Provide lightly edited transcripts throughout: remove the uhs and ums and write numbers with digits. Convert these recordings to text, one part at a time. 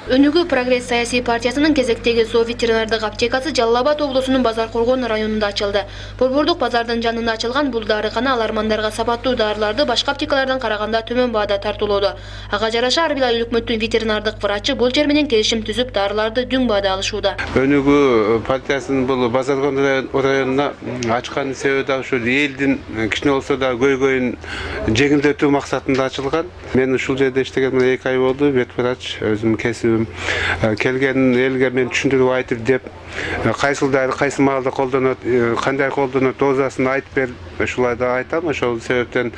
Өнүгүү Прогресс саясий партиясынын кезектеги зооветеринардык аптекасы Жалал Абад облусунун Базар-Коргон районунда ачылды. Борбордук базардын жанында ачылган бул дарыкана алармандарга сапаттуу дарыларды башка аптекалардан караганда төмөн баада тартуулоодо. Ага жараша ар бир ай өкмөттүн ветеринардык врачы бул жер менен келишим түзүп дарыларды дүң баада алышууда. Өнүгүү партиясынын бул Базар-Коргон районуна ачкан себеби да ушу элдин кичине болсо да көйгөйүн жеңилдетүү максатында ачылган. Мен ушул жерде иштегениме 2 ай болду. Вет врач өзүм кесибим. Келген элге мен түшүндүрүп айтып деп, кайсыл дары кайсы маалда колдонот, кандай колдонот, дозасын айтып бер. Ушулай да айтам. Ошол себептен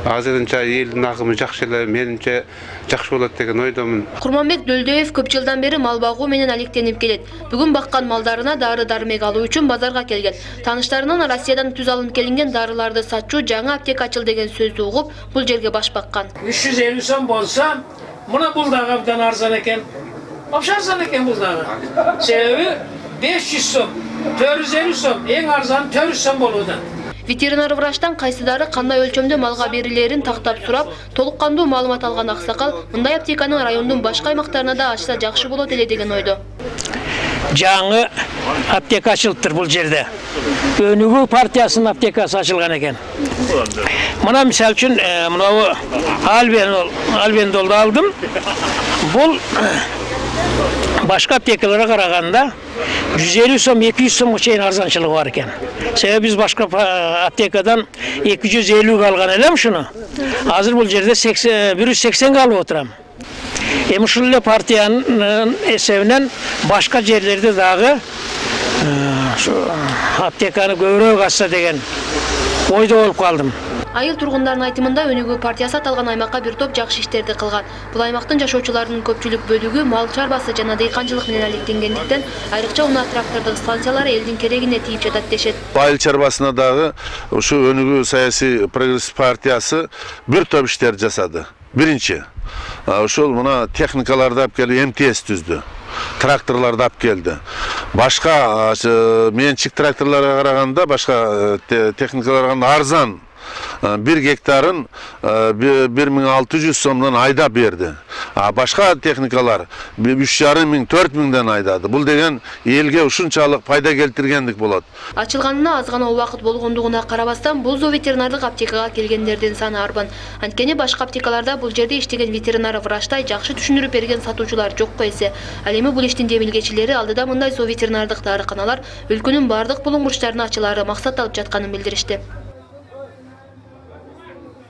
азырынча элдин агымы жакшы эле, менимче жакшы болот деген ойдомун. Курманбек Дөлдөев көп жылдан бери мал багуу менен алектенип келет. Бүгүн баккан малдарына дары-дармек алуу үчүн базарга келген. Таныштарынан Россиядан түз алынып келинген дарыларды сатчу жаңы аптека ачыл деген сөздү угуп, бул жерге баш баккан. 350 сом болса, мына бул дагы абдан арзан экен. Вообще арзан экен бул дагы. Себеби 500 сом, 450 сом, эң арзан 400 сом болууда. Ветеринар врачтан кайсы дары кандай өлчөмдө малга берилерин тактап сурап, толук кандуу маалымат алган аксакал мындай аптеканы райондун башка аймактарына да ачса жакшы болот эле деген ойдо. Жаңы аптека ачылыптыр бул жерде. Өнүгүү партиясынын аптекасы ачылган экен. Мына мисал үчүн мына Альбендолду алдым. Бул башка аптекаларга караганда 150 сом, 200 сомго чейин арзанчылыгы бар экен. Себеби биз башка аптекадан 250 алган элем ушуну. Азыр бул жерде 180 алып отурам. Эми ушул эле партиянын эсебинен башка жерлерде дагы аптеканы көбүрөөк ачса деген ойдо болуп калдым. Айыл тургундардын айтымында Өнүгүү партиясы аталган аймакка бир топ жакшы иштерди кылган. Бул аймактын жашоочуларынын көпчүлүк бөлүгү мал чарбасы жана дыйканчылык менен алектенгендиктен, айрыкча унаа трактордук станциялары элдин керегине тийип жатат дешет. Айыл чарбасына дагы ушу Өнүгүү саясий прогресс партиясы бир топ иштерди жасады. Биринчи, ошол мына техникаларды алып келип МТС түздү. Тракторларды алып келди. Башка менчик тракторлорго караганда башка техникаларга арзан 1 гектарын 1600 сомдон айда берди. Башка техникалар 3500-4000ден айдады. Бул деген элге ушунчалык пайда келтиргендик болот. Ачылганына аз гана убакыт болгондугуна карабастан, бул зооветеринардык аптекага келгендердин саны арбан. Анткени башка аптекаларда бул жерде иштеген ветеринар врачтай жакшы түшүндүрүп берген сатуучулар жокко эсе. Ал эми бул иштин жемилгечилери алдыда мындай зооветеринардык дарыканалар өлкөнүн бардык булуң бурчтарына ачылары максат алып жатканын билдиришти.